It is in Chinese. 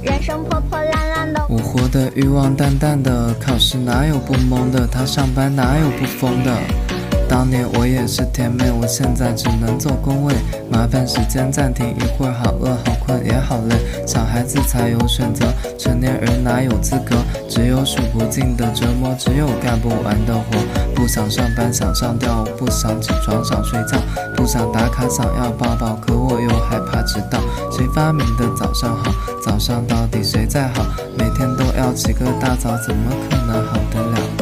人生破破烂烂的，我活得欲望淡淡的，考试哪有不懵的，他上班哪有不疯的。当年我也是甜妹，我现在只能做工位，麻烦时间暂停一会儿，好饿好困也好累。小孩子才有选择，成年人哪有资格？只有数不尽的折磨，只有干不完的活。不想上班想上吊，不想起床想睡觉，不想打卡想要抱抱，可我又害怕迟到。谁发明的早上好？早上到底谁在好？每天都要起个大早，怎么可能好得了？